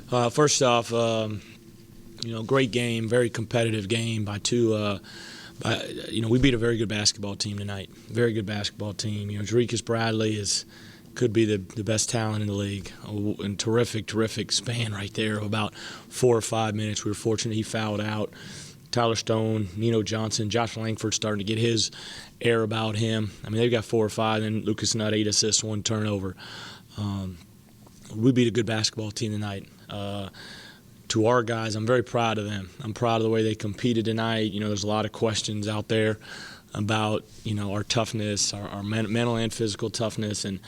First off, great game, very competitive game by two. We beat a very good basketball team tonight. Very good basketball team. Jarikus Bradley could be the best talent in the league. And terrific span right there of about 4 or 5 minutes. We were fortunate he fouled out. Tyler Stone, Nino Johnson, Josh Langford starting to get his air about him. I mean, they've got 4 or 5, and Lucas Nutt 8 assists, 1 turnover. We beat a good basketball team tonight. To our guys, I'm very proud of them. I'm proud of the way they competed tonight. There's a lot of questions out there about, our toughness, our mental and physical toughness. And,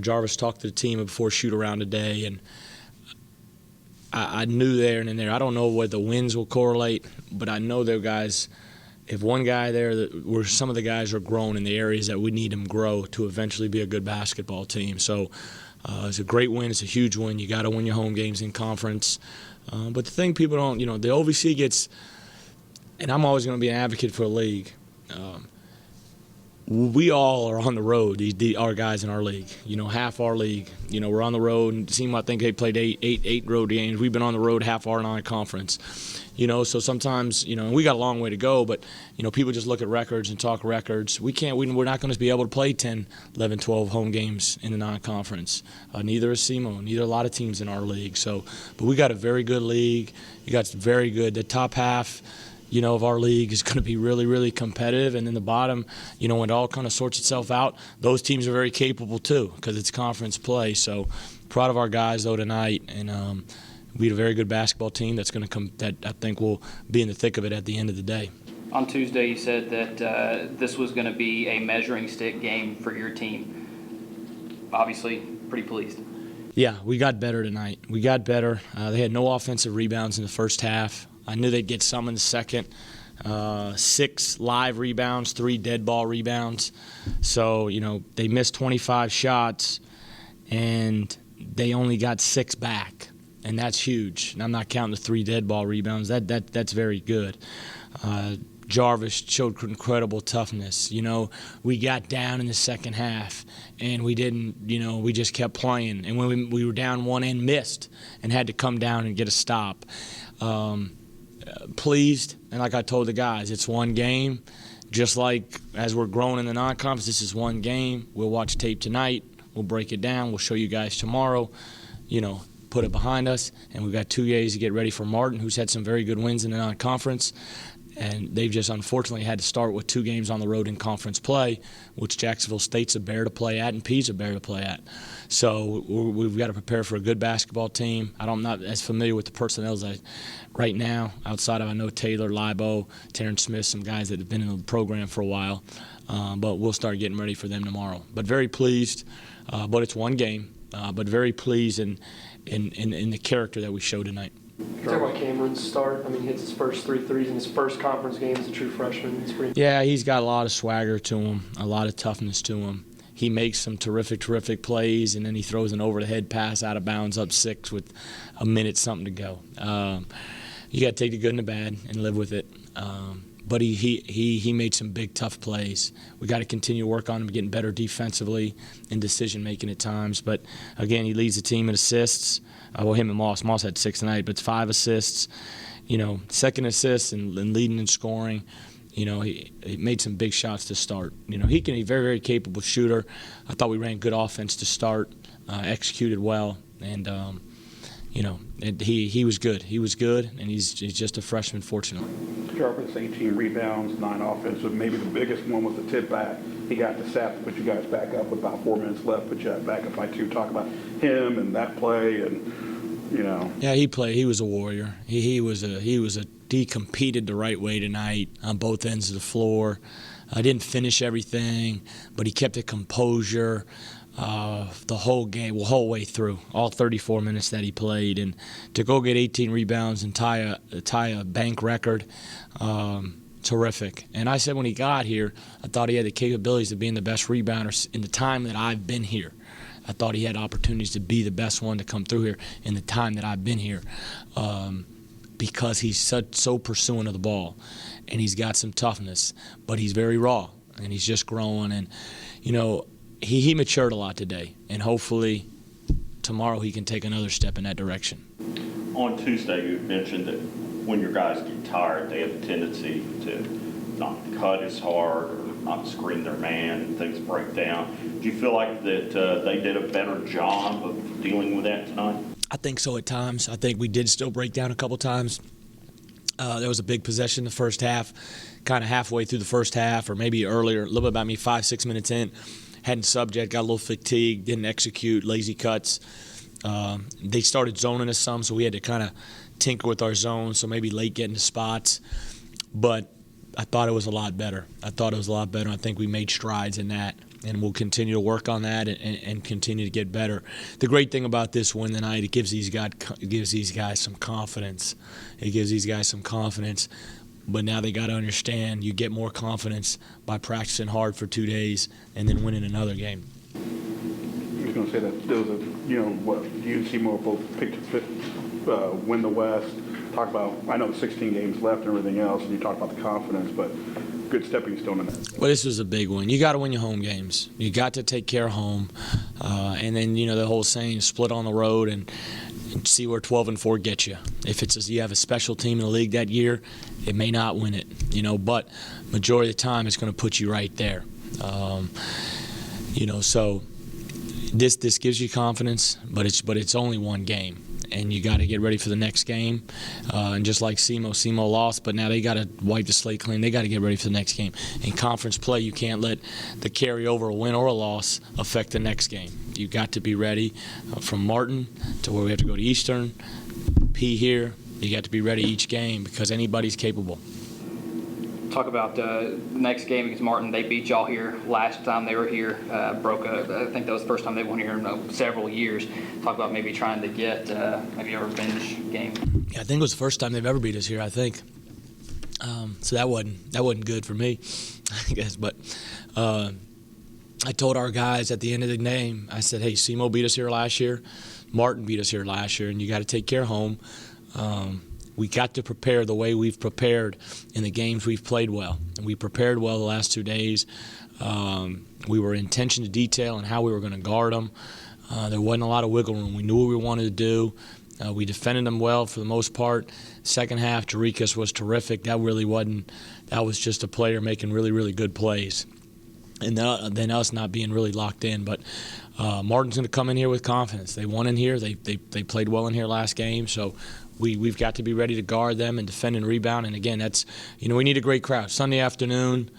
Jarvis talked to the team before shoot-around today, and I knew there and there. I don't know whether the wins will correlate, but I know there guys, if one guy there, where some of the guys are growing in the areas that we need them grow to eventually be a good basketball team. So it's a great win. It's a huge win. You got to win your home games in conference. But the thing people don't, the OVC gets, and I'm always going to be an advocate for the league. We all are on the road, our guys in our league. Half our league, we're on the road. And I think they played eight road games. We've been on the road half our non-conference. So sometimes, and we got a long way to go, but, people just look at records and talk records. We're not going to be able to play 10, 11, 12 home games in the non-conference. Neither is SEMO, neither a lot of teams in our league. But we got a very good league. You got very good, the top half, of our league is going to be really, really competitive. And then the bottom, when it all kind of sorts itself out, those teams are very capable too because it's conference play. So proud of our guys, though, tonight. And we had a very good basketball team that's going to come, that I think will be in the thick of it at the end of the day. On Tuesday, you said that this was going to be a measuring stick game for your team. Obviously, pretty pleased. Yeah, we got better tonight. We got better. They had no offensive rebounds in the first half. I knew they'd get some in the second. 6 live rebounds, 3 dead ball rebounds. So, they missed 25 shots, and they only got 6 back. And that's huge. And I'm not counting the 3 dead ball rebounds. That's very good. Jarvis showed incredible toughness. We got down in the second half, and we didn't, we just kept playing. And when we were down 1 and missed and had to come down and get a stop. Pleased, and like I told the guys, it's one game. Just like as we're growing in the non-conference, this is one game. We'll watch tape tonight. We'll break it down. We'll show you guys tomorrow. Put it behind us, and we've got 2 days to get ready for Martin, who's had some very good wins in the non-conference. And they've just unfortunately had to start with 2 games on the road in conference play, which Jacksonville State's a bear to play at and P's a bear to play at. So we've got to prepare for a good basketball team. I'm not as familiar with the personnel right now, outside of I know Taylor, Libo, Terrence Smith, some guys that have been in the program for a while. But we'll start getting ready for them tomorrow. But very pleased. But it's one game. But very pleased in the character that we showed tonight. Talk about Cameron's start. He hits his first 3 threes in his first conference game as a true freshman. Yeah, he's got a lot of swagger to him, a lot of toughness to him. He makes some terrific plays, and then he throws an over-the-head pass out of bounds up 6 with a minute something to go. You got to take the good and the bad and live with it. But he made some big, tough plays. We got to continue to work on him getting better defensively and decision-making at times. But, again, he leads the team in assists. Him and Moss. Moss had 6 tonight, but it's 5 assists. Second assist and leading in scoring. He made some big shots to start. He can be a very, very capable shooter. I thought we ran good offense to start, executed well, and he was good. He was good, and he's just a freshman, fortunately. Jarvis, 18 rebounds, 9 offensive. Maybe the biggest one was the tip back. He got the sap to put you guys back up with about 4 minutes left, put you back up by 2. Talk about him and that play, and Yeah, he played. He was a warrior. He competed the right way tonight on both ends of the floor. I didn't finish everything, but he kept the composure. The whole game, the whole way through, all 34 minutes that he played, and to go get 18 rebounds and tie a bank record, terrific. And I said when he got here, I thought he had the capabilities of being the best rebounder in the time that I've been here. I thought he had opportunities to be the best one to come through here in the time that I've been here, because he's so pursuing of the ball, and he's got some toughness, but he's very raw, and he's just growing, and he matured a lot today, and hopefully tomorrow he can take another step in that direction. On Tuesday, you mentioned that when your guys get tired, they have a tendency to not cut as hard or not screen their man and things break down. Do you feel like that they did a better job of dealing with that tonight? I think so at times. I think we did still break down a couple times. There was a big possession in the first half, kind of halfway through the first half, or maybe earlier, a little bit about me, 5-6 minutes in. Hadn't subbed yet, got a little fatigued, didn't execute, lazy cuts. They started zoning us some, so we had to kind of tinker with our zones, so maybe late getting to spots. But I thought it was a lot better. I think we made strides in that, and we'll continue to work on that and continue to get better. The great thing about this win tonight, it gives these guys some confidence. But now they got to understand you get more confidence by practicing hard for 2 days and then winning another game. I was going to say that there was you and SEMO both win the West. Talk about, I know 16 games left and everything else, and you talked about the confidence, but good stepping stone in that. Well, this was a big one. You got to win your home games. You got to take care of home, and then the whole saying, split on the road and see where 12-4 gets you. If you have a special team in the league that year, it may not win it, but majority of the time it's going to put you right there. So this gives you confidence, but it's only one game. And you got to get ready for the next game. And just like SEMO lost, but now they got to wipe the slate clean. They got to get ready for the next game. In conference play, you can't let the carryover, a win or a loss, affect the next game. You got to be ready from Martin to where we have to go to Eastern, P here. You got to be ready each game because anybody's capable. Talk about the next game against Martin. They beat y'all here last time they were here. I think that was the first time they won here in several years. Talk about maybe trying to get maybe a revenge game. Yeah, I think it was the first time they've ever beat us here, I think. So that wasn't good for me, I guess. But I told our guys at the end of the game, I said, hey, SEMO beat us here last year. Martin beat us here last year, and you got to take care of home. We got to prepare the way we've prepared in the games we've played well. And we prepared well the last 2 days. We were attention to detail and how we were going to guard them. There wasn't a lot of wiggle room. We knew what we wanted to do. We defended them well for the most part. Second half, Jarikas was terrific. That was just a player making really, really good plays. And then us not being really locked in. But Martin's going to come in here with confidence. They won in here. They played well in here last game. So we've got to be ready to guard them and defend and rebound. And again, that's we need a great crowd. Sunday afternoon,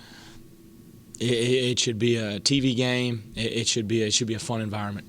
it should be a TV game. It should be a fun environment.